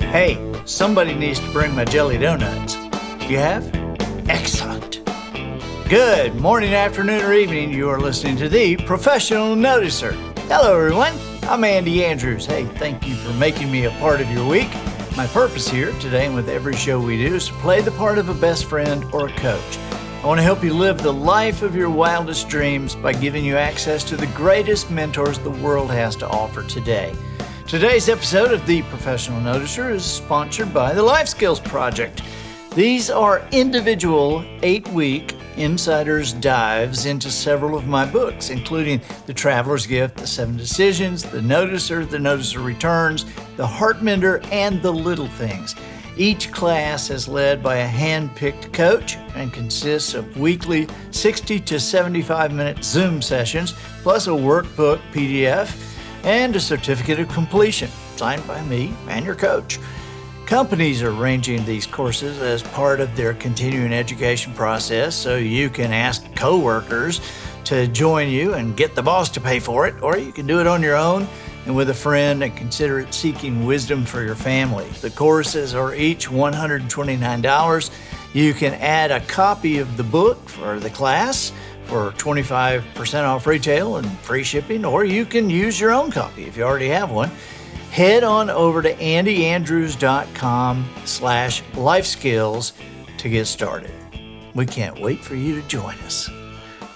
Hey, somebody needs to bring my jelly donuts. You have? Excellent. Good morning, afternoon, or evening. You are listening to The Professional Noticer. Hello, everyone. I'm Andy Andrews. Hey, thank you for making me a part of your week. My purpose here today and with every show we do is to play the part of a best friend or a coach. I want to help you live the life of your wildest dreams by giving you access to the greatest mentors the world has to offer today. Today's episode of The Professional Noticer is sponsored by the Life Skills Project. These are individual 8-week insider's dives into several of my books, including The Traveler's Gift, The 7 Decisions, The Noticer Returns, The Heartmender, and The Little Things. Each class is led by a hand-picked coach and consists of weekly 60 to 75-minute Zoom sessions, plus a workbook PDF and a certificate of completion signed by me and your coach. Companies are arranging these courses as part of their continuing education process, so you can ask coworkers to join you and get the boss to pay for it, or you can do it on your own and with a friend and consider it seeking wisdom for your family. The courses are each $129. You can add a copy of the book for the class for 25% off retail and free shipping, or you can use your own copy if you already have one. Head on over to andyandrews.com/lifeskills to get started. We can't wait for you to join us.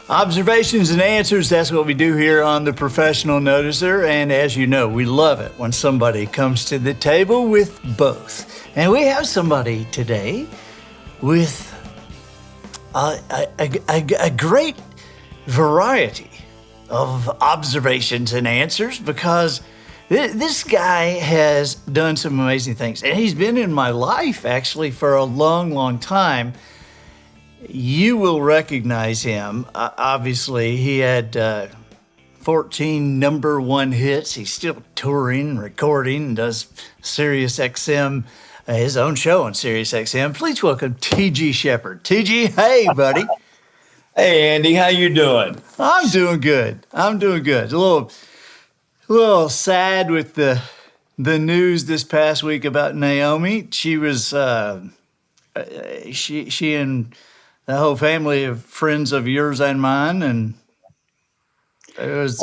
Observations and answers, that's what we do here on The Professional Noticer. And as you know, we love it when somebody comes to the table with both. And we have somebody today with a great variety of observations and answers, because this guy has done some amazing things. And he's been in my life actually for a long, long time. You will recognize him. Obviously, he had 14 number one hits. He's still touring, recording, and does Sirius XM, his own show on Sirius XM. Please welcome T.G. Sheppard. T.G., hey, buddy. Hey, Andy, how you doing? I'm doing good. A little sad with the news this past week about Naomi. She was she and the whole family of friends of yours and mine, and it was.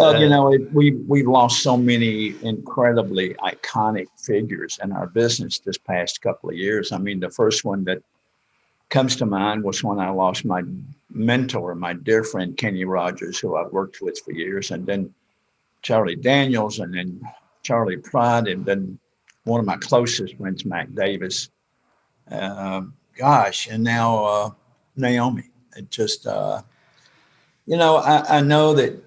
We've lost so many incredibly iconic figures in our business this past couple of years. I mean, the first one that comes to mind was when I lost my mentor, my dear friend Kenny Rogers, who I've worked with for years, and then Charlie Daniels, and then Charlie Pride, and then one of my closest friends, Mac Davis. And now Naomi. It just, I know that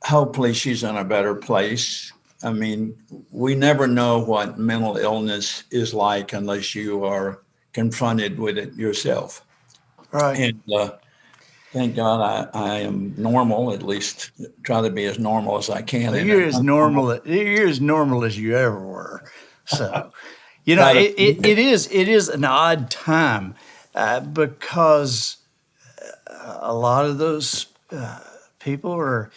hopefully she's in a better place. I mean, we never know what mental illness is like unless you are confronted with it yourself. Right. And thank God I am normal, at least try to be as normal as I can. You're as normal as you ever were. So, it is an odd time because a lot of those people are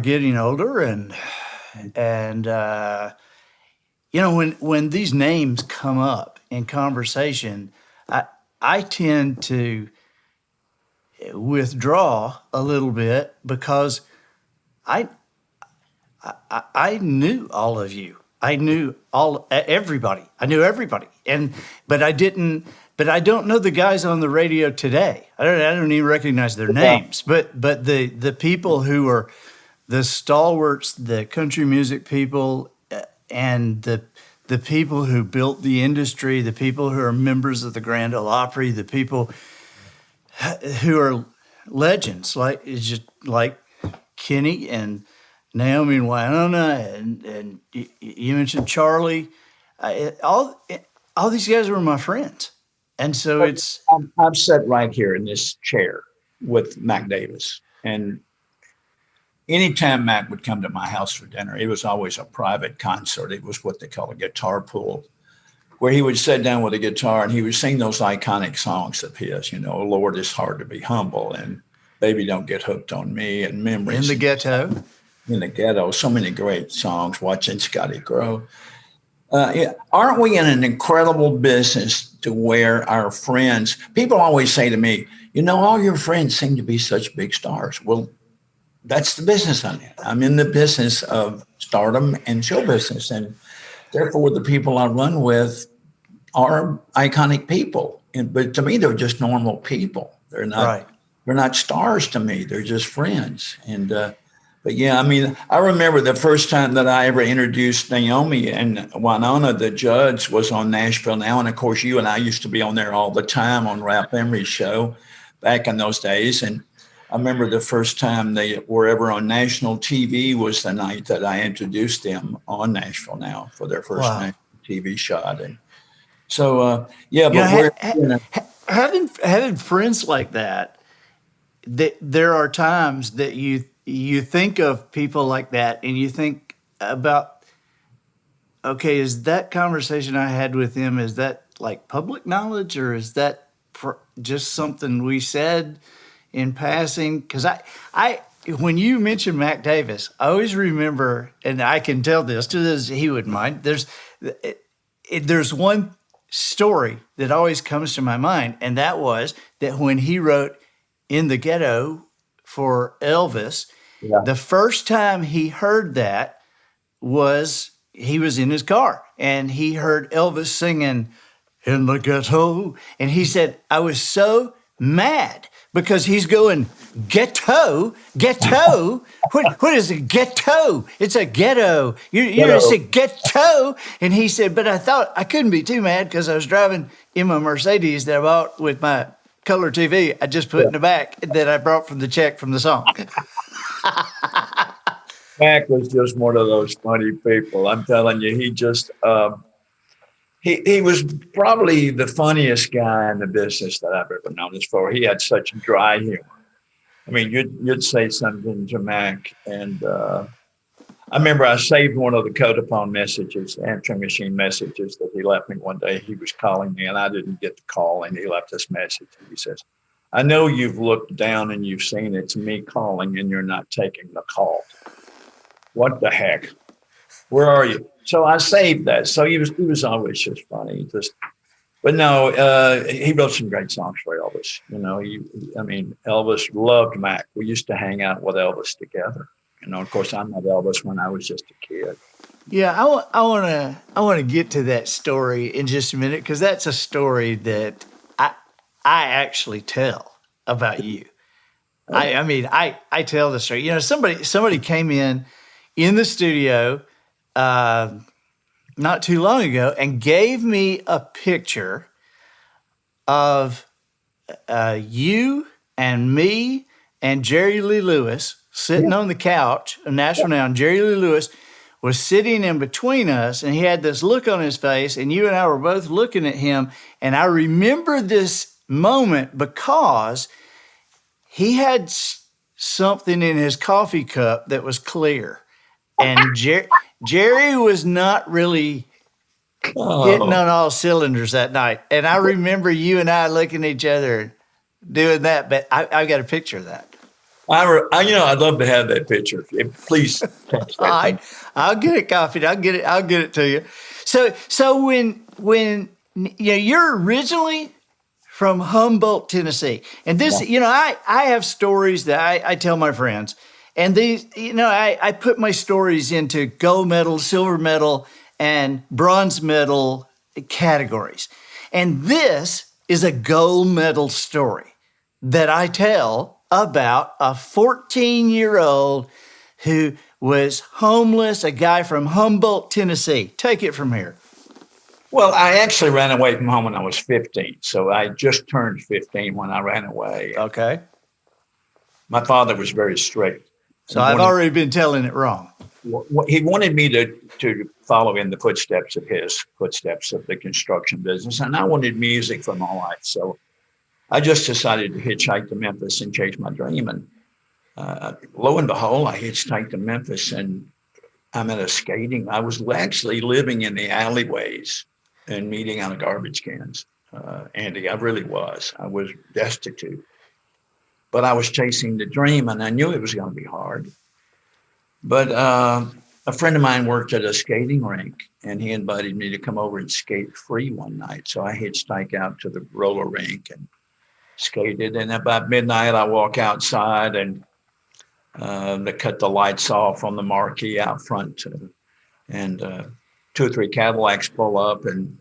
getting older, and when these names come up in conversation, I tend to withdraw a little bit because I knew all of you. I knew everybody. I knew everybody, but I don't know the guys on the radio today. I don't even recognize their names. But the people who are the stalwarts, the country music people, and the people who built the industry, the people who are members of the Grand Ole Opry, the people who are legends like Kenny and Naomi and Winona, and you mentioned Charlie. All these guys were my friends, and so I've sat right here in this chair with Mac Davis, and anytime Mac would come to my house for dinner, it was always a private concert. It was what they call a guitar pool, where he would sit down with a guitar and he would sing those iconic songs of his, "Oh, Lord, it's hard to be humble," and "Baby, Don't Get Hooked on Me," and "Memories." In the Ghetto. So many great songs, "Watching Scotty Grow." Aren't we in an incredible business to where our friends, people always say to me, all your friends seem to be such big stars. Well, that's the business I'm in. I'm in the business of stardom and show business. And therefore, the people I run with are iconic people. But to me, they're just normal people. Right. They're not stars to me. They're just friends. But yeah, I mean, I remember the first time that I ever introduced Naomi and Winona, the judge, was on Nashville Now. And of course, you and I used to be on there all the time on Ralph Emery's show back in those days. And I remember the first time they were ever on national TV was the night that I introduced them on Nashville Now for their first national TV shot. And so, yeah, but having friends like that, there are times that you think of people like that and you think about, okay, is that conversation I had with him, is that like public knowledge, or is that just something we said in passing? Because I when you mentioned Mac Davis, I always remember, and I can tell this to this, he wouldn't mind. There's one story that always comes to my mind, and that was that when he wrote In the Ghetto for Elvis, the first time he heard that was he was in his car and he heard Elvis singing In the Ghetto, and he said, I was so mad because he's going ghetto. What is a ghetto? It's a ghetto. You're gonna say ghetto. And he said, but I thought I couldn't be too mad because I was driving in my Mercedes that I bought with my color TV I just put in the back that I brought from the check from the song. Mac was just one of those funny people. I'm telling you, he just he was probably the funniest guy in the business that I've ever known. He had such dry humor. I mean, you'd say something to Mac, and I remember I saved one of the Codapone messages, answering machine messages that he left me one day. He was calling me, and I didn't get the call, and he left this message. He says, I know you've looked down and you've seen it's me calling, and you're not taking the call. What the heck? Where are you? So I saved that. So he was always just funny. But no, he wrote some great songs for Elvis. Elvis loved Mac. We used to hang out with Elvis together. Of course, I met Elvis when I was just a kid. Yeah, I want to get to that story in just a minute, because that's a story that I actually tell about you. I tell the story. Somebody came in the studio not too long ago and gave me a picture of you and me and Jerry Lee Lewis sitting on the couch of National Now. And Jerry Lee Lewis was sitting in between us, and he had this look on his face, and you and I were both looking at him. And I remember this moment because he had something in his coffee cup that was clear. And Jerry was not really hitting on all cylinders that night. And I remember you and I looking at each other doing that, but I got a picture of that. I'd love to have that picture. Please text that. All right, I'll get it copied. I'll get it to you. So when you're originally from Humboldt, Tennessee, and this, I have stories that I tell my friends, and these, I put my stories into gold medal, silver medal, and bronze medal categories, and this is a gold medal story that I tell about a 14-year-old who was homeless, a guy from Humboldt, Tennessee. Take it from here. Well, I actually ran away from home when I was 15. So I just turned 15 when I ran away. Okay. My father was very strict. So I've already been telling it wrong. He wanted me to follow in the footsteps of the construction business. And I wanted music for my life. So I just decided to hitchhike to Memphis and chase my dream. And lo and behold, I hitchhiked to Memphis, and I'm at a skating. I was actually living in the alleyways and meeting out of garbage cans. Andy, I really was. I was destitute. But I was chasing the dream, and I knew it was going to be hard. But a friend of mine worked at a skating rink, and he invited me to come over and skate free one night. So I hitchhiked out to the roller rink and skated. And about midnight, I walk outside, and they cut the lights off on the marquee out front, and two or three Cadillacs pull up, and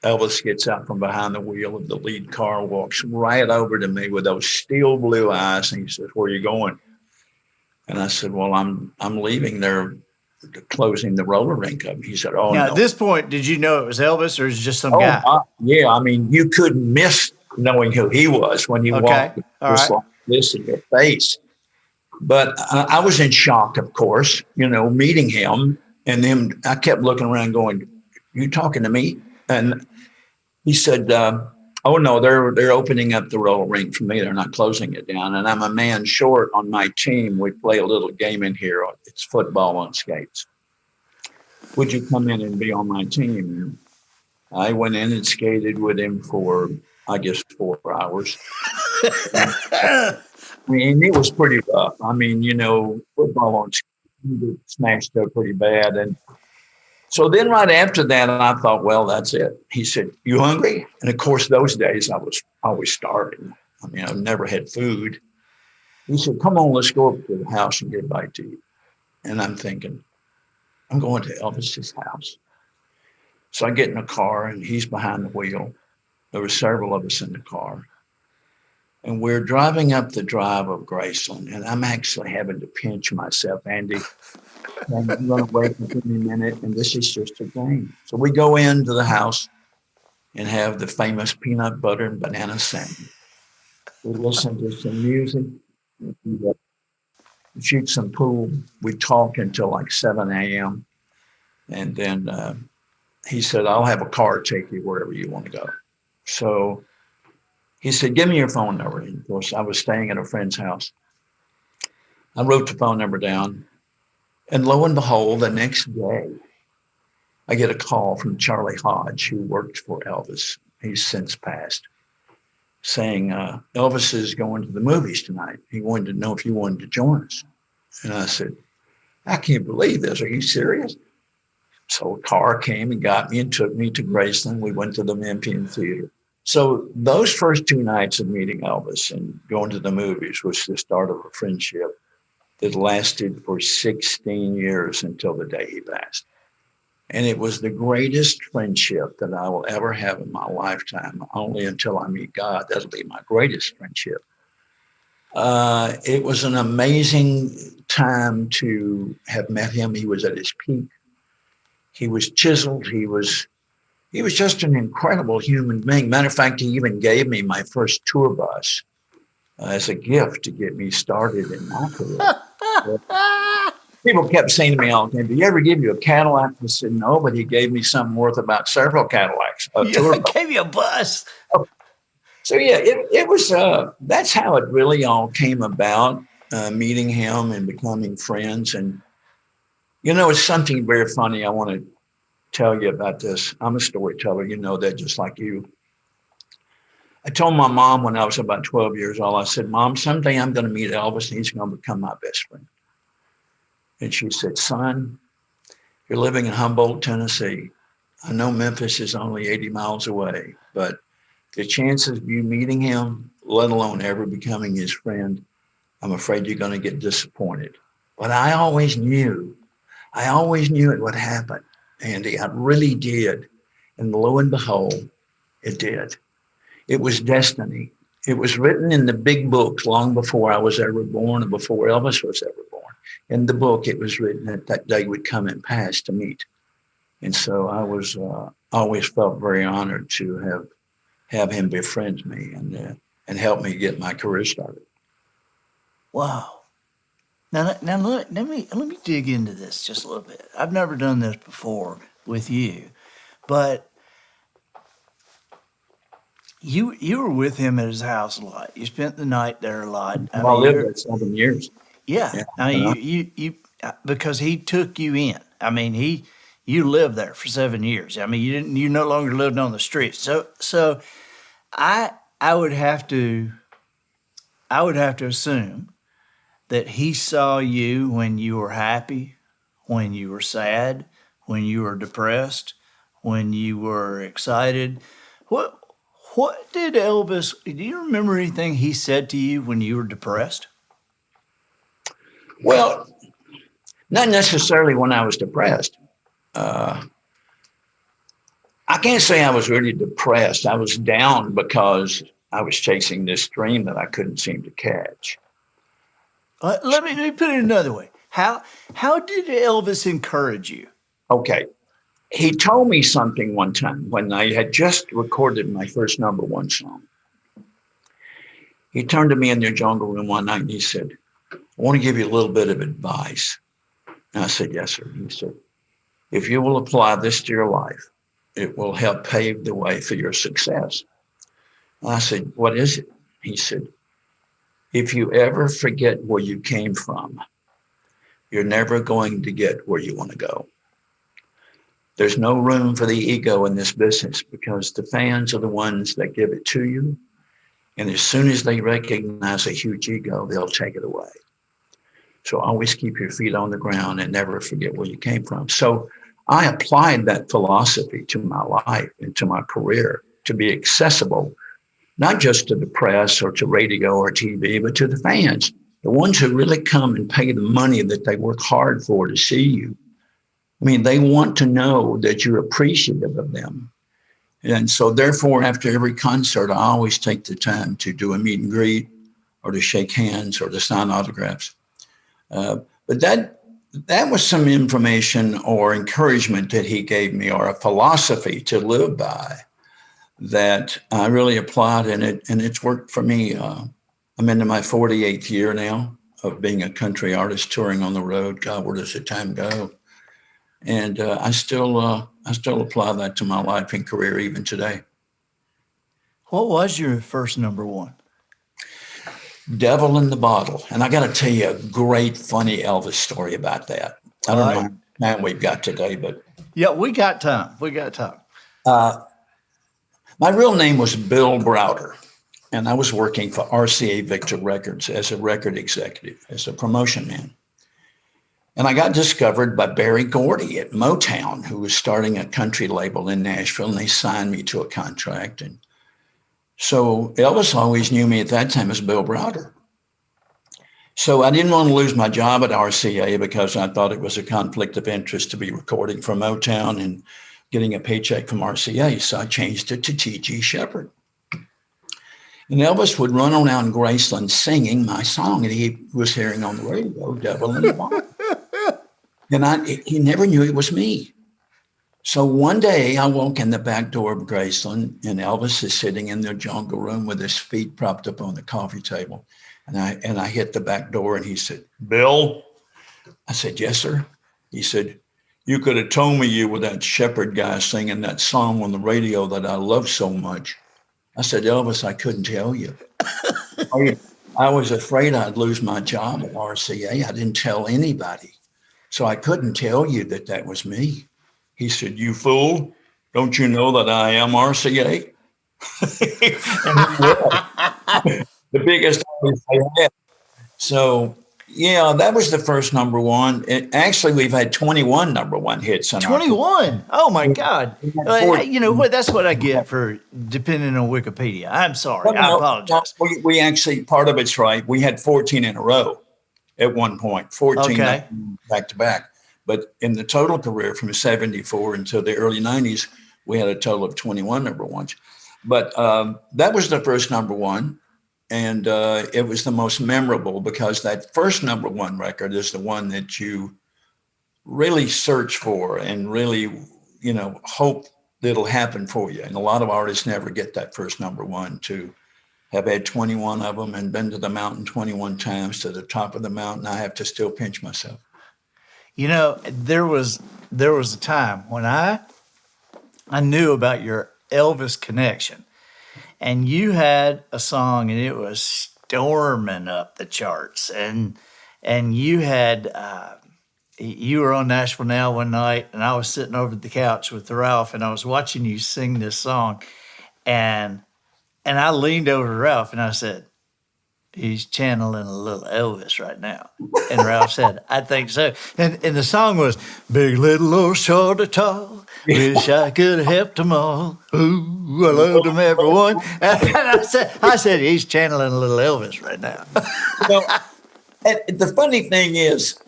Elvis gets out from behind the wheel of the lead car, walks right over to me with those steel blue eyes, and he says, "Where are you going?" And I said, "Well, I'm leaving. They're closing the roller rink up." He said, "Oh Now, at no." this point, did you know it was Elvis or is it just some Oh, guy? yeah. I mean, you couldn't miss knowing who he was when you Okay. walked All just right. like this in your face. But I was in shock, of course, meeting him. And then I kept looking around going, "You talking to me?" And he said, "Oh, no, they're opening up the roller rink for me. They're not closing it down. And I'm a man short on my team. We play a little game in here. It's football on skates. Would you come in and be on my team?" I went in and skated with him for, I guess, 4 hours. And, I mean, it was pretty rough. I mean, football on smashed up pretty bad. And so then right after that, I thought, well, that's it. He said, "You hungry?" And of course, those days I was always starving. I mean, I've never had food. He said, "Come on, let's go up to the house and get a bite to eat." And I'm thinking, I'm going to Elvis's house. So I get in a car and he's behind the wheel. There were several of us in the car. And we're driving up the drive of Graceland. And I'm actually having to pinch myself, Andy. And I'm going to wait for any minute. And this is just a game. So we go into the house and have the famous peanut butter and banana sandwich. We listen to some music. We shoot some pool. We talk until like 7 a.m. And then he said, "I'll have a car take you wherever you want to go." So he said, "Give me your phone number." And of course, I was staying at a friend's house. I wrote the phone number down. And lo and behold, the next day, I get a call from Charlie Hodge, who worked for Elvis. He's since passed, saying, "Elvis is going to the movies tonight. He wanted to know if you wanted to join us." And I said, "I can't believe this. Are you serious?" So a car came and got me and took me to Graceland. We went to the Memphian Theater. So those first 2 nights of meeting Elvis and going to the movies was the start of a friendship that lasted for 16 years until the day he passed. And it was the greatest friendship that I will ever have in my lifetime. Only until I meet God, that'll be my greatest friendship. It was an amazing time to have met him. He was at his peak. He was chiseled. He was just an incredible human being. Matter of fact, he even gave me my first tour bus as a gift to get me started in my career. People kept saying to me all the time, "Do you ever give you a Cadillac?" I said, "No," but he gave me something worth about several Cadillacs, a tour Yeah, bus. gave you a bus. So yeah, it was. That's how it really all came about. Meeting him and becoming friends, and it's something very funny. I want to tell you about this. I'm a storyteller. You know that, just like you. I told my mom when I was about 12 years old, I said, "Mom, someday I'm going to meet Elvis and he's going to become my best friend." And she said, "Son, you're living in Humboldt, Tennessee. I know Memphis is only 80 miles away, but the chances of you meeting him, let alone ever becoming his friend, I'm afraid you're going to get disappointed." But I always knew it would happen, Andy. I really did. And lo and behold, it did. It was destiny. It was written in the big books long before I was ever born and before Elvis was ever born. In the book, it was written that day would come and pass to meet. And so I was always felt very honored to have him befriend me and help me get my career started. Wow. Now let me dig into this just a little bit. I've never done this before with you, but you were with him at his house a lot. You spent the night there a lot. I Well, I mean, lived there 7 years. yeah. Yeah, I mean, you because he took you in. I mean, you lived there for 7 years. I mean, you no longer lived on the streets. So I I would have to I would have to assume that he saw you when you were happy, when you were sad, when you were depressed, when you were excited. What what did Elvis, do you remember anything he said to you when you were depressed? Well, not necessarily when I was depressed. Uh, I can't say I was really depressed. I was down because I was chasing this dream that I couldn't seem to catch. Let me put it another way. How did Elvis encourage you? Okay. He told me something one time when I had just recorded my first number one song. He turned to me in the jungle room one night and he said, I want to give you a little bit of advice. And I said, yes, sir. He said, if you will apply this to your life, it will help pave the way for your success. And I said, what is it? He said, if you ever forget where you came from, you're never going to get where you want to go. There's no room for the ego in this business because the fans are the ones that give it to you. And as soon as they recognize a huge ego, they'll take it away. So always keep your feet on the ground and never forget where you came from. So I applied that philosophy to my life and to my career to be accessible, not just to the press or to radio or TV, but to the fans, the ones who really come and pay the money that they work hard for to see you. I mean, they want to know that you're appreciative of them. And so therefore, after every concert, I always take the time to do a meet and greet or to shake hands or to sign autographs. But that was some information or encouragement that he gave me, or a philosophy to live by that I really applied in it. And it's worked for me. I'm into my 48th year now of being a country artist touring on the road. God, where does the time go? And I still apply that to my life and career even today. What was your first number one? Devil in the Bottle. And I got to tell you a great, funny Elvis story about that. I don't know how much time we've got today, but. Yeah, we got time. We got time. My real name was Bill Browder, and I was working for RCA Victor Records as a record executive, as a promotion man. And I got discovered by Barry Gordy at Motown, who was starting a country label in Nashville, and they signed me to a contract. And so Elvis always knew me at that time as Bill Browder. So I didn't want to lose my job at RCA because I thought it was a conflict of interest to be recording for Motown and getting a paycheck from RCA. So I changed it to T.G. Sheppard. And Elvis would run around Graceland singing my song, and he was hearing on the radio, Devil in the Bottle. And he never knew it was me. So one day I walk in the back door of Graceland, and Elvis is sitting in the jungle room with his feet propped up on the coffee table. And I hit the back door, and he said, Bill? I said, yes, sir. He said, you could have told me you were that Sheppard guy singing that song on the radio that I love so much. I said, Elvis, I couldn't tell you. I was afraid I'd lose my job at RCA. I didn't tell anybody. So I couldn't tell you that that was me. He said, you fool, don't you know that I am RCA? The biggest audience I had. So, yeah, that was the first number one. Actually, we've had 21 number one hits. 21? Oh, my God. You know what? That's what I get for depending on Wikipedia. I'm sorry. I apologize. We actually, part of it's right. We had 14 in a row at one point, 14 back to back. But in the total career from 74 until the early 90s, we had a total of 21 number ones. But that was the first number one. And it was the most memorable because that first number one record is the one that you really search for and really, hope that it'll happen for you. And a lot of artists never get that first number one. To have had 21 of them and been to the mountain 21 times, to the top of the mountain, I have to still pinch myself. There was a time when I knew about your Elvis Connection. And you had a song, and it was storming up the charts. And you had you were on Nashville Now one night, and I was sitting over the couch with Ralph, and I was watching you sing this song, and I leaned over to Ralph, and I said, he's channeling a little Elvis right now. And Ralph said, I think so. And the song was, big, little, or short or tall, wish I could have helped them all. Ooh, I loved them, everyone. And I said, he's channeling a little Elvis right now. And the funny thing is,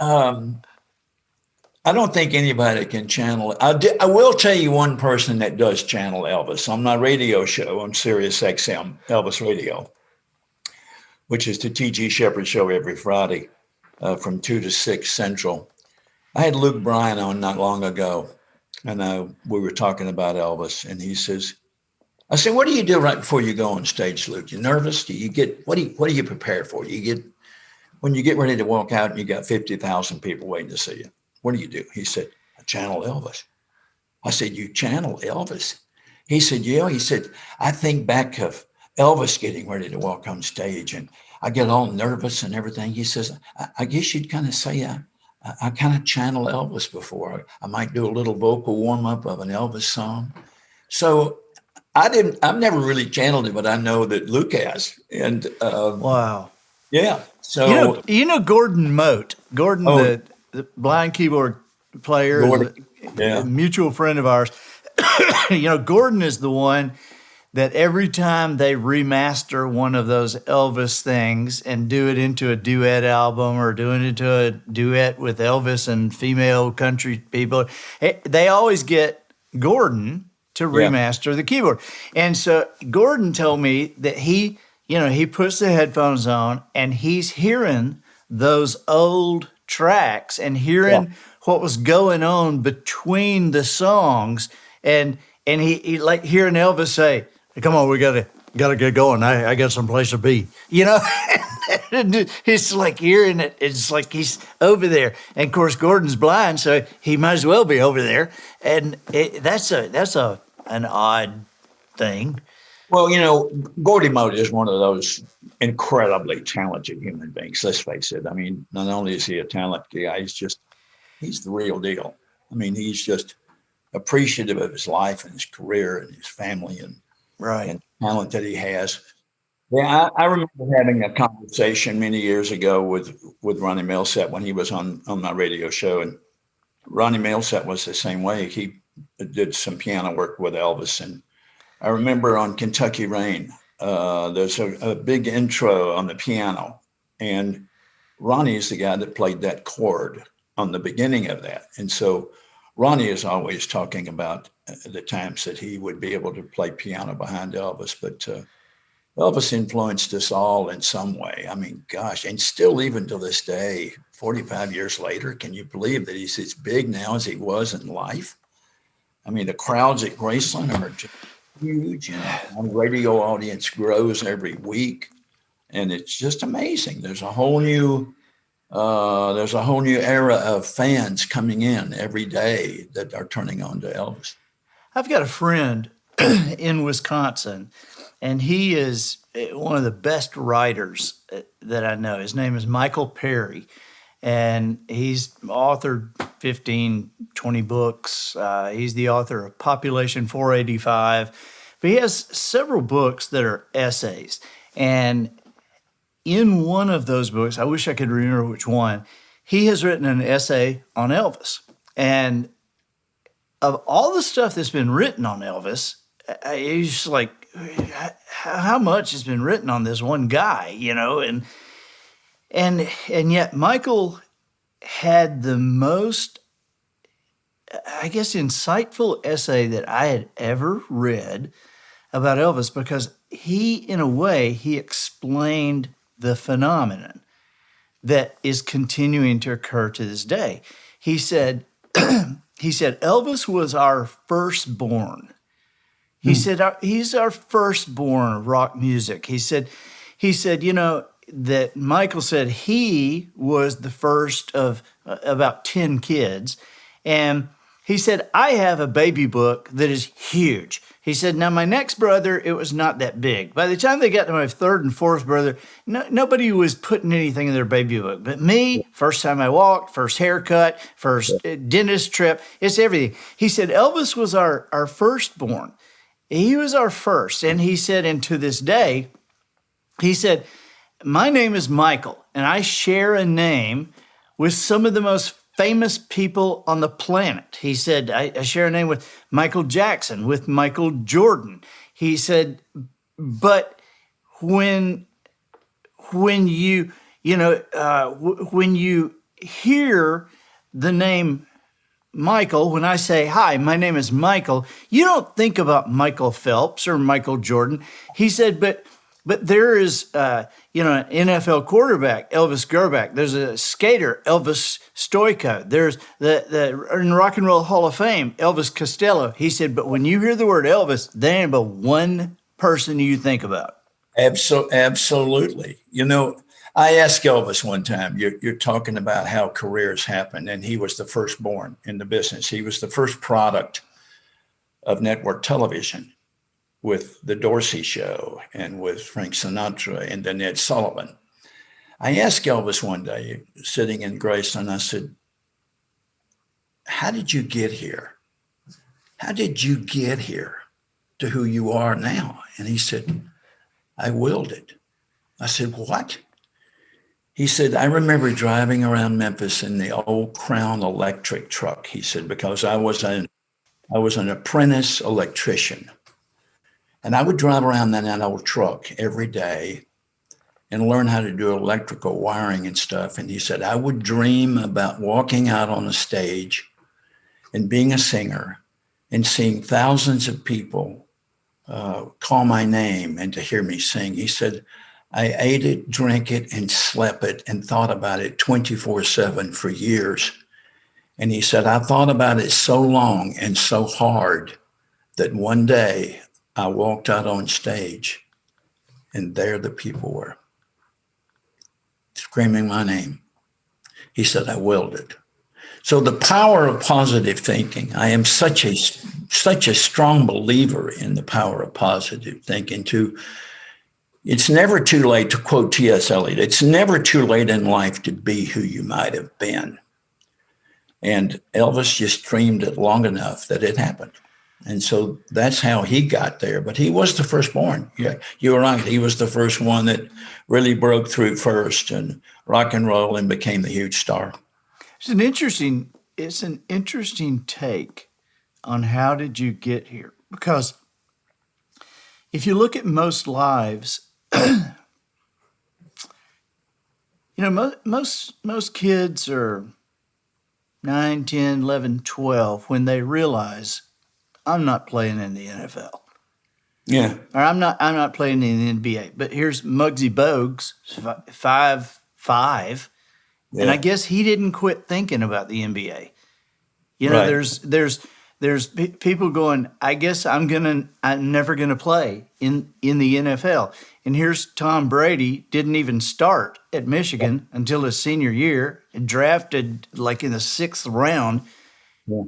I don't think anybody can channel it. I will tell you one person that does channel Elvis on my radio show on Sirius XM, Elvis Radio, which is the T.G. Sheppard show every Friday from 2 to 6 Central. I had Luke Bryan on not long ago, and we were talking about Elvis, and he says, I said, what do you do right before you go on stage, Luke? You nervous? What do you prepare for? When you get ready to walk out and you got 50,000 people waiting to see you, what do you do? He said, I channel Elvis. I said, you channel Elvis? He said, yeah. He said, I think back of Elvis getting ready to walk on stage and I get all nervous and everything. He says, I guess you'd kind of say I kind of channel Elvis before. I might do a little vocal warm up of an Elvis song. So I've never really channeled it, but I know that Luke has. And wow. Yeah. So you know Gordon Mote. Gordon, the blind keyboard player, a mutual friend of ours. Gordon is the one that every time they remaster one of those Elvis things and do it into a duet album or doing it into a duet with Elvis and female country people, they always get Gordon to remaster the keyboard. And so Gordon told me that he puts the headphones on and he's hearing those old tracks and hearing what was going on between the songs, and he like hearing Elvis say, "Come on, we gotta get going. I got some place to be." It's like hearing it. It's like he's over there, and of course Gordon's blind, so he might as well be over there. And that's an odd thing. Well, Gordy Mote is one of those incredibly talented human beings. Let's face it. I mean, not only is he a talented guy, he's the real deal. I mean, he's just appreciative of his life and his career and his family and talent that he has. Yeah, I remember having a conversation many years ago with Ronnie Milsap when he was on my radio show, and Ronnie Milsap was the same way. He did some piano work with Elvis, and I remember on Kentucky Rain, there's a big intro on the piano, and Ronnie is the guy that played that chord on the beginning of that. And so Ronnie is always talking about the times that he would be able to play piano behind Elvis, but Elvis influenced us all in some way. I mean, gosh, and still even to this day, 45 years later, can you believe that he's as big now as he was in life? I mean, the crowds at Graceland are just huge, the radio audience grows every week, and it's just amazing. There's a whole new era of fans coming in every day that are turning on to Elvis. I've got a friend in Wisconsin, and he is one of the best writers that I know. His name is Michael Perry, and he's authored 15, 20 books. He's the author of Population 485. But he has several books that are essays. And in one of those books, I wish I could remember which one, he has written an essay on Elvis. And of all the stuff that's been written on Elvis, he's just like, how much has been written on this one guy, And yet Michael had the most, I guess, insightful essay that I had ever read about Elvis, because he explained the phenomenon that is continuing to occur to this day. He said, Elvis was our firstborn. He said, he's our firstborn of rock music. He said, that Michael said he was the first of about 10 kids. And he said, I have a baby book that is huge. He said, now my next brother, it was not that big. By the time they got to my third and fourth brother, nobody was putting anything in their baby book. But me, first time I walked, first haircut, first dentist trip, it's everything. He said, Elvis was our firstborn. He was our first. And he said, and to this day, he said, my name is Michael, and I share a name with some of the most famous people on the planet. He said, I share a name with Michael Jackson, with Michael Jordan. He said, but when when you hear the name Michael, when I say, hi, my name is Michael, you don't think about Michael Phelps or Michael Jordan. He said, but there is, an NFL quarterback, Elvis Grbac. There's a skater, Elvis Stoico. There's the in Rock and Roll Hall of Fame, Elvis Costello. He said, but when you hear the word Elvis, there ain't but one person you think about. Absolutely. I asked Elvis one time, you're talking about how careers happen, and he was the firstborn in the business. He was the first product of network television with the Dorsey Show and with Frank Sinatra and then Ed Sullivan. I asked Elvis one day, sitting in Graceland, I said, how did you get here? How did you get here to who you are now? And he said, I willed it. I said, what? He said, I remember driving around Memphis in the old Crown electric truck. He said, because I was an apprentice electrician. And I would drive around in that old truck every day and learn how to do electrical wiring and stuff. And he said, I would dream about walking out on a stage and being a singer and seeing thousands of people call my name and to hear me sing. He said, I ate it, drank it, and slept it and thought about it 24/7 for years. And he said, I thought about it so long and so hard that one day I walked out on stage and there the people were screaming my name. He said, I willed it. So the power of positive thinking, I am such a strong believer in the power of positive thinking it's never too late, to quote T.S. Eliot, it's never too late in life to be who you might have been. And Elvis just dreamed it long enough that it happened. And so that's how he got there. But he was the firstborn. Yeah, you were right. He was the first one that really broke through first and rock and roll and became the huge star. It's an interesting take on how did you get here? Because if you look at most lives, most kids are 9, 10, 11, 12 when they realize I'm not playing in the NFL. Yeah. Or I'm not playing in the NBA. But here's Muggsy Bogues, 5'5", Yeah. and I guess he didn't quit thinking about the NBA. Right. There's people going, I guess I'm never gonna play in the NFL. And here's Tom Brady, didn't even start at Michigan until his senior year, and drafted like in the 6th round. Yeah.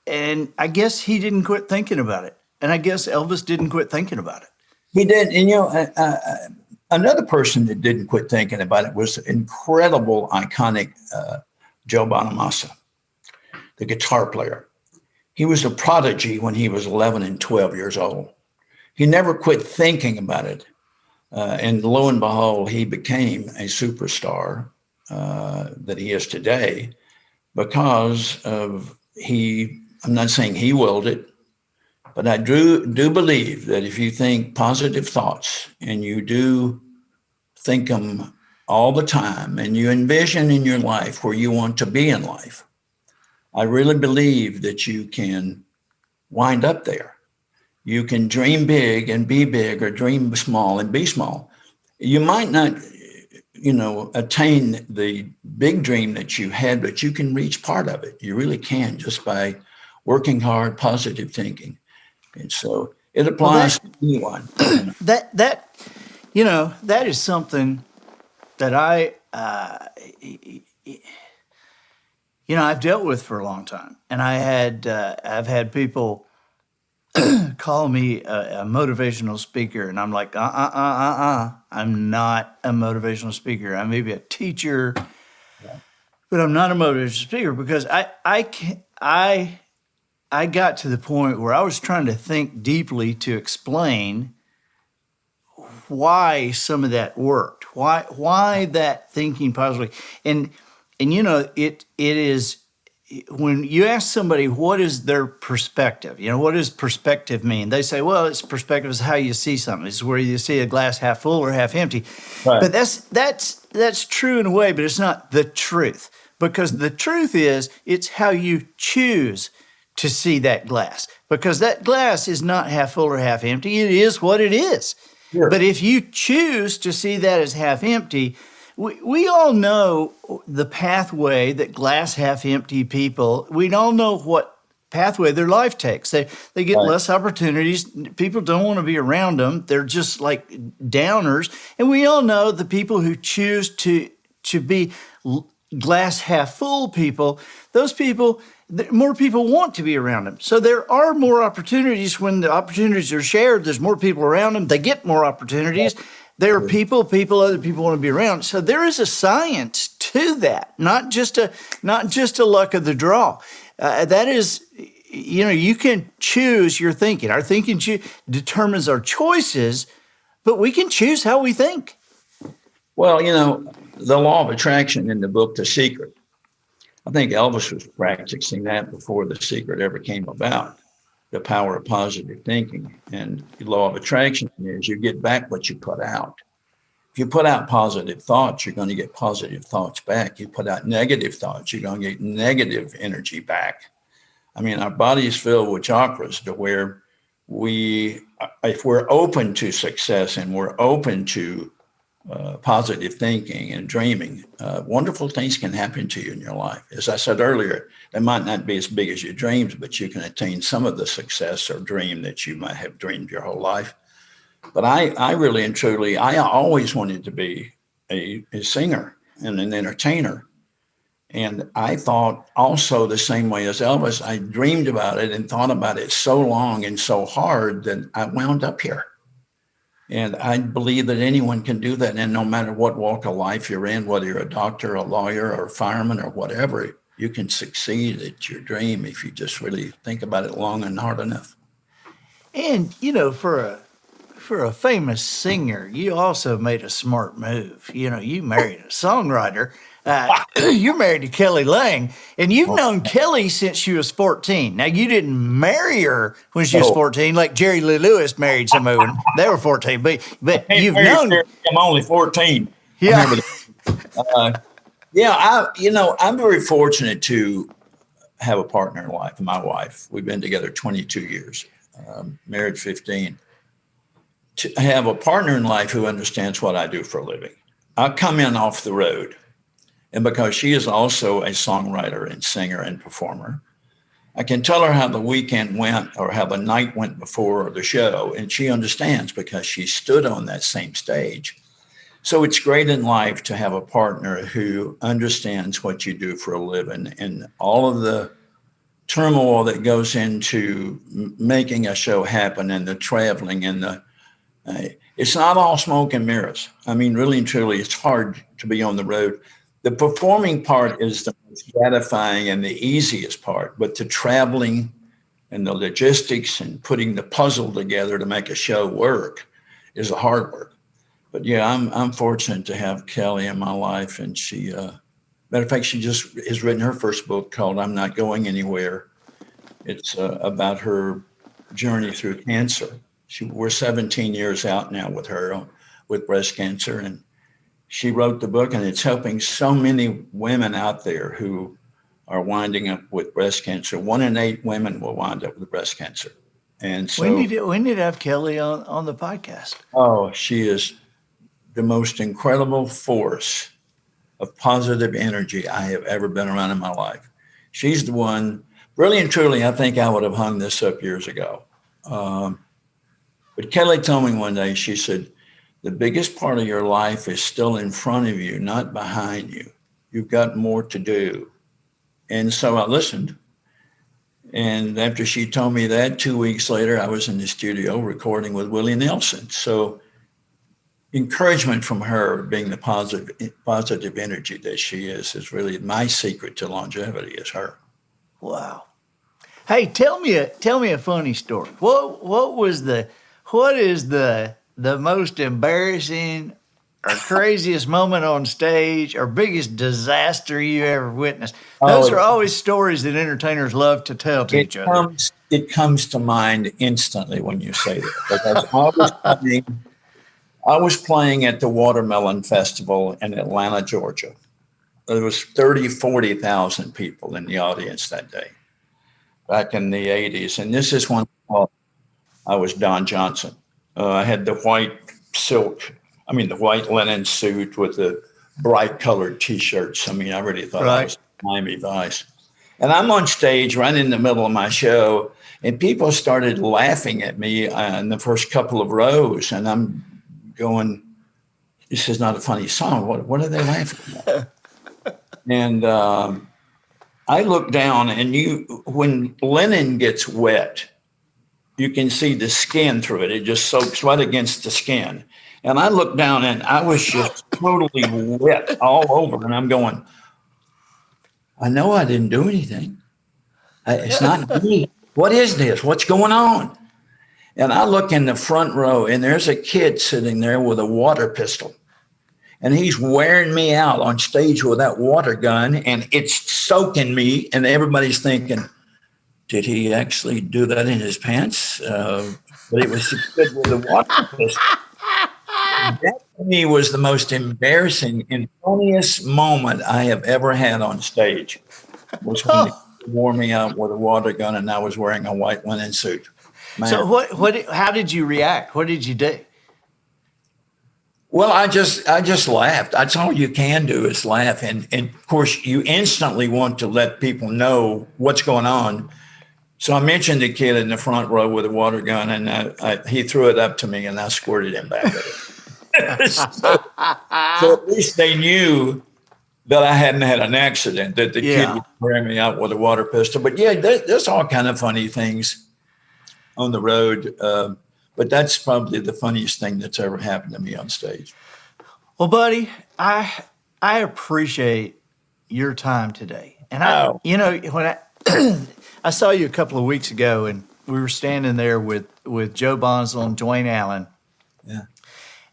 And I guess he didn't quit thinking about it. And I guess Elvis didn't quit thinking about it. He did. And, another person that didn't quit thinking about it was incredible, iconic Joe Bonamassa, the guitar player. He was a prodigy when he was 11 and 12 years old. He never quit thinking about it. And lo and behold, he became a superstar that he is today because of I'm not saying he willed it, but I do believe that if you think positive thoughts and you do think them all the time and you envision in your life where you want to be in life, I really believe that you can wind up there. You can dream big and be big, or dream small and be small. You might not, attain the big dream that you had, but you can reach part of it. You really can, just by working hard, positive thinking. And so it applies to anyone. That is something that I've dealt with for a long time. And I've had people call me a motivational speaker, and I'm like, I'm not a motivational speaker. I may be a teacher, but I'm not a motivational speaker, because I got to the point where I was trying to think deeply to explain why some of that worked, Why that thinking positively? And it is when you ask somebody what is their perspective, what does perspective mean? They say, well, it's perspective is how you see something. It's where you see a glass half full or half empty. Right. But that's true in a way, but it's not the truth. Because the truth is, it's how you choose to see that glass. Because that glass is not half full or half empty. It is what it is. Sure. But if you choose to see that as half empty, we all know the pathway that glass half empty people, we all know what pathway their life takes. They get Right. less opportunities. People don't want to be around them. They're just like downers. And we all know the people who choose to be glass half full people, those people, more people want to be around them. So there are more opportunities when the opportunities are shared. There's more people around them. They get more opportunities. There are people other people want to be around. So there is a science to that, not just a luck of the draw. That is, you can choose your thinking. Our thinking determines our choices, but we can choose how we think. Well, the law of attraction in the book, The Secret, I think Elvis was practicing that before The Secret ever came about, the power of positive thinking. And the law of attraction is you get back what you put out. If you put out positive thoughts, you're going to get positive thoughts back. You put out negative thoughts, you're going to get negative energy back. I mean, our body is filled with chakras to where if we're open to success and we're open to positive thinking and dreaming, wonderful things can happen to you in your life. As I said earlier, they might not be as big as your dreams, but you can attain some of the success or dream that you might have dreamed your whole life. But I really and truly, I always wanted to be a singer and an entertainer. And I thought also the same way as Elvis, I dreamed about it and thought about it so long and so hard that I wound up here. And I believe that anyone can do that. And no matter what walk of life you're in, whether you're a doctor, a lawyer, or a fireman, or whatever, you can succeed at your dream if you just really think about it long and hard enough. And, for a famous singer, you also made a smart move. You married a songwriter. You're married to Kelly Lang, and you've known Kelly since she was 14. Now, you didn't marry her when she was 14, like Jerry Lee Lewis married some of them. They were 14, but you've known. I'm only 14. Yeah. I'm very fortunate to have a partner in life, my wife. We've been together 22 years, married 15. To have a partner in life who understands what I do for a living. I come in off the road. And because she is also a songwriter and singer and performer, I can tell her how the weekend went or how the night went before the show. And she understands because she stood on that same stage. So it's great in life to have a partner who understands what you do for a living and all of the turmoil that goes into making a show happen and the traveling and it's not all smoke and mirrors. I mean, really and truly, it's hard to be on the road. The performing part is the most gratifying and the easiest part, but the traveling and the logistics and putting the puzzle together to make a show work is the hard work. But yeah, I'm fortunate to have Kelly in my life, and she, matter of fact, she just has written her first book called "I'm Not Going Anywhere." It's about her journey through cancer. We're 17 years out now with her with breast cancer, and she wrote the book, and it's helping so many women out there who are winding up with breast cancer. 1 in 8 women will wind up with breast cancer. And so we need to have Kelly on the podcast. Oh, she is the most incredible force of positive energy I have ever been around in my life. She's the one, really and truly, I think I would have hung this up years ago. But Kelly told me one day, she said, the biggest part of your life is still in front of you, not behind you. You've got more to do. And so I listened. And after she told me that, 2 weeks later, I was in the studio recording with Willie Nelson. So encouragement from her, being the positive energy that she is really my secret to longevity is her. Wow. Hey, tell me a funny story. What is the most embarrassing or craziest moment on stage or biggest disaster you ever witnessed? Oh, Those are always stories that entertainers love to tell to each other. it comes to mind instantly when you say that, because I was playing at the Watermelon Festival in Atlanta, Georgia. There was 40,000 people in the audience that day back in the 80s. And this is when I was Don Johnson. I had the the white linen suit with the bright colored T-shirts. I mean, I really thought I was Miami Vice. And I'm on stage right in the middle of my show, and people started laughing at me in the first couple of rows. And I'm going, this is not a funny song. What are they laughing at? And I look down, and when linen gets wet, you can see the skin through it. It just soaks right against the skin. And I looked down, and I was just totally wet all over. And I'm going, I know I didn't do anything. It's not me. What is this? What's going on? And I look in the front row, and there's a kid sitting there with a water pistol. And he's wearing me out on stage with that water gun, and it's soaking me. And everybody's thinking, did he actually do that in his pants? But it was good with the water pistol. That to me was the most embarrassing and funniest moment I have ever had on stage. Was when they wore me out with a water gun, and I was wearing a white linen suit. Man. So how did you react? What did you do? Well, I just laughed. That's all you can do is laugh. And of course, you instantly want to let people know what's going on. So I mentioned the kid in the front row with a water gun, and he threw it up to me, and I squirted him back at it. so at least they knew that I hadn't had an accident, that the kid was wearing me out with a water pistol. But yeah, there's all kind of funny things on the road. But that's probably the funniest thing that's ever happened to me on stage. Well, buddy, I appreciate your time today. And when I saw you a couple of weeks ago, and we were standing there with Joe Bonzel and Dwayne Allen. Yeah.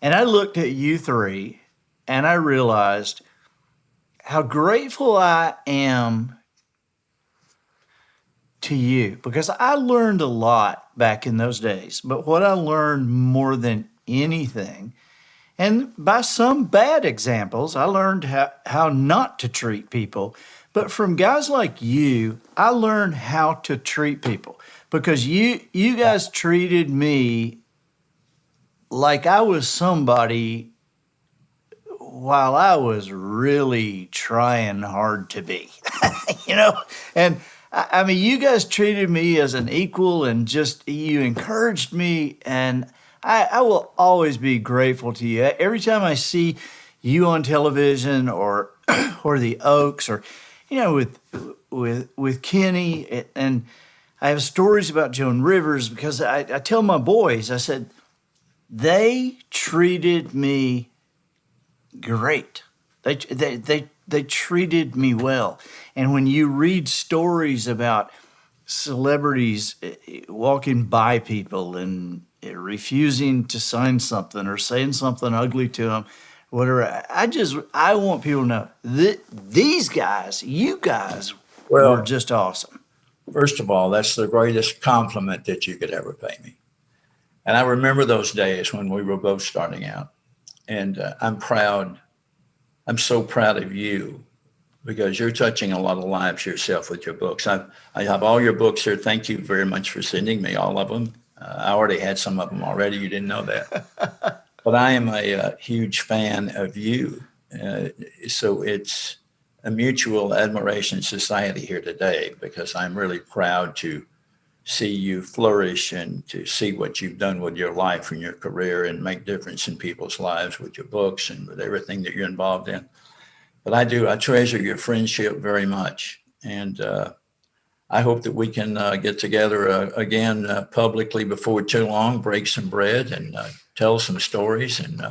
And I looked at you three, and I realized how grateful I am to you, because I learned a lot back in those days. But what I learned more than anything, and by some bad examples, I learned how not to treat people. But from guys like you, I learned how to treat people, because you guys treated me like I was somebody while I was really trying hard to be, and I mean, you guys treated me as an equal, and just you encouraged me, and I will always be grateful to you. Every time I see you on television or the Oaks, or with Kenny, and I have stories about Joan Rivers, because I tell my boys, I said, they treated me great. They treated me well. And when you read stories about celebrities walking by people and refusing to sign something or saying something ugly to them, whatever, I want people to know that these guys, you guys, were just awesome. First of all, that's the greatest compliment that you could ever pay me. And I remember those days when we were both starting out. And I'm proud. I'm so proud of you, because you're touching a lot of lives yourself with your books. I have all your books here. Thank you very much for sending me all of them. I already had some of them already. You didn't know that. But I am a huge fan of you. So it's a mutual admiration society here today, because I'm really proud to see you flourish and to see what you've done with your life and your career, and make difference in people's lives with your books and with everything that you're involved in. But I treasure your friendship very much. And I hope that we can get together again publicly before too long, break some bread, and tell some stories, and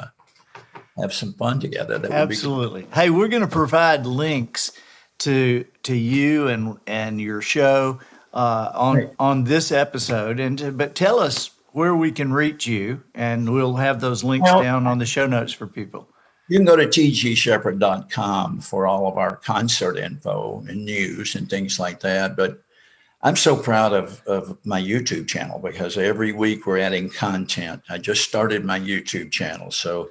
have some fun together. That Absolutely. Would be hey, we're going to provide links to you and your show on this episode, but tell us where we can reach you, and we'll have those links down on the show notes for people. You can go to tgsheppard.com for all of our concert info and news and things like that. But I'm so proud of my YouTube channel because every week we're adding content. I just started my YouTube channel. So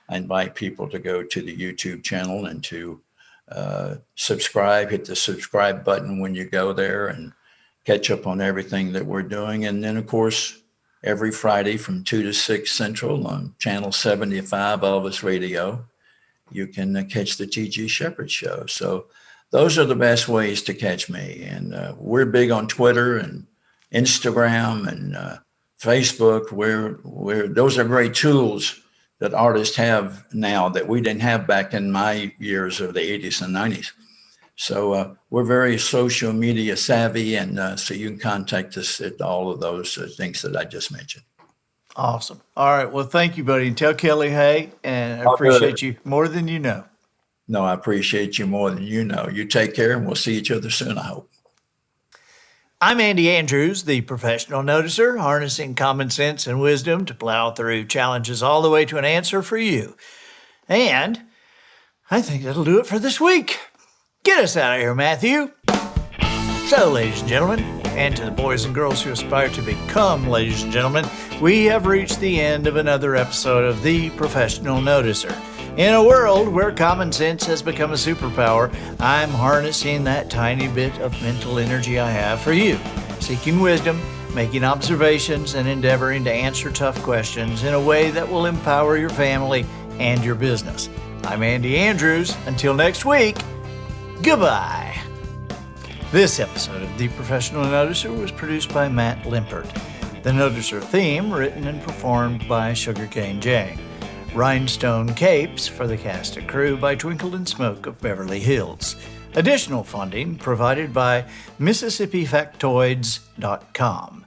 I invite people to go to the YouTube channel and to subscribe, hit the subscribe button when you go there and catch up on everything that we're doing. And then, of course, every Friday from 2 to 6 Central on Channel 75 Elvis Radio, you can catch the T.G. Sheppard Show. So those are the best ways to catch me. And we're big on Twitter and Instagram and Facebook. Those are great tools that artists have now that we didn't have back in my years of the 80s and 90s. So we're very social media savvy, and so you can contact us at all of those things that I just mentioned. Awesome. All right. Well, thank you, buddy. And tell Kelly, hey, and I appreciate you more than you know. No, I appreciate you more than you know. You take care, and we'll see each other soon, I hope. I'm Andy Andrews, the professional noticer, harnessing common sense and wisdom to plow through challenges all the way to an answer for you. And I think that'll do it for this week. Get us out of here, Matthew. So, ladies and gentlemen, and to the boys and girls who aspire to become ladies and gentlemen, we have reached the end of another episode of The Professional Noticer. In a world where common sense has become a superpower, I'm harnessing that tiny bit of mental energy I have for you, seeking wisdom, making observations, and endeavoring to answer tough questions in a way that will empower your family and your business. I'm Andy Andrews. Until next week, goodbye. This episode of The Professional Noticer was produced by Matt Limpert. The Noticer theme written and performed by Sugarcane Jane. Rhinestone Capes for the cast and crew by Twinkle and Smoke of Beverly Hills. Additional funding provided by MississippiFactoids.com.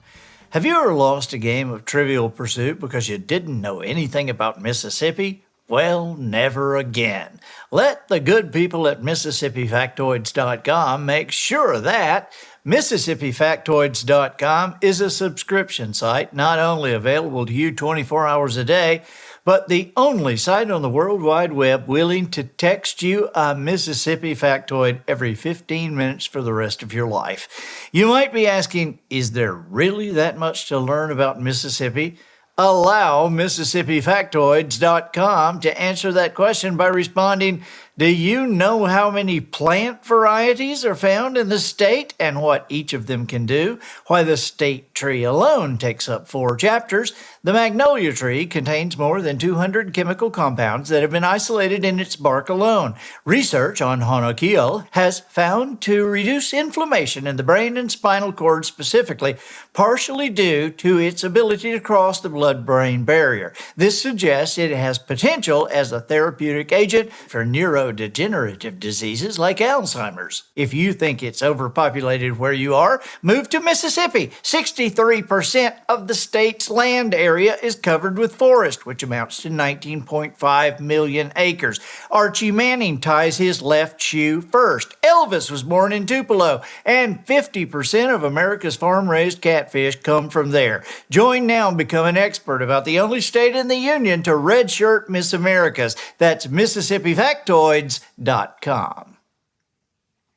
Have you ever lost a game of Trivial Pursuit because you didn't know anything about Mississippi? Well, never again. Let the good people at MississippiFactoids.com make sure of that. MississippiFactoids.com is a subscription site not only available to you 24 hours a day, but the only site on the World Wide Web willing to text you a Mississippi factoid every 15 minutes for the rest of your life. You might be asking, is there really that much to learn about Mississippi? Allow MississippiFactoids.com to answer that question by responding, do you know how many plant varieties are found in the state and what each of them can do? Why, the state tree alone takes up 4 chapters. The magnolia tree contains more than 200 chemical compounds that have been isolated in its bark alone. Research on Honokil has found to reduce inflammation in the brain and spinal cord specifically, partially due to its ability to cross the blood-brain barrier. This suggests it has potential as a therapeutic agent for neurodegenerative diseases like Alzheimer's. If you think it's overpopulated where you are, move to Mississippi. 63% of the state's land area is covered with forest, which amounts to 19.5 million acres. Archie Manning ties his left shoe first. Elvis was born in Tupelo, and 50% of America's farm-raised catfish come from there. Join now and become an expert about the only state in the union to redshirt Miss Americas. That's MississippiFactoids.com.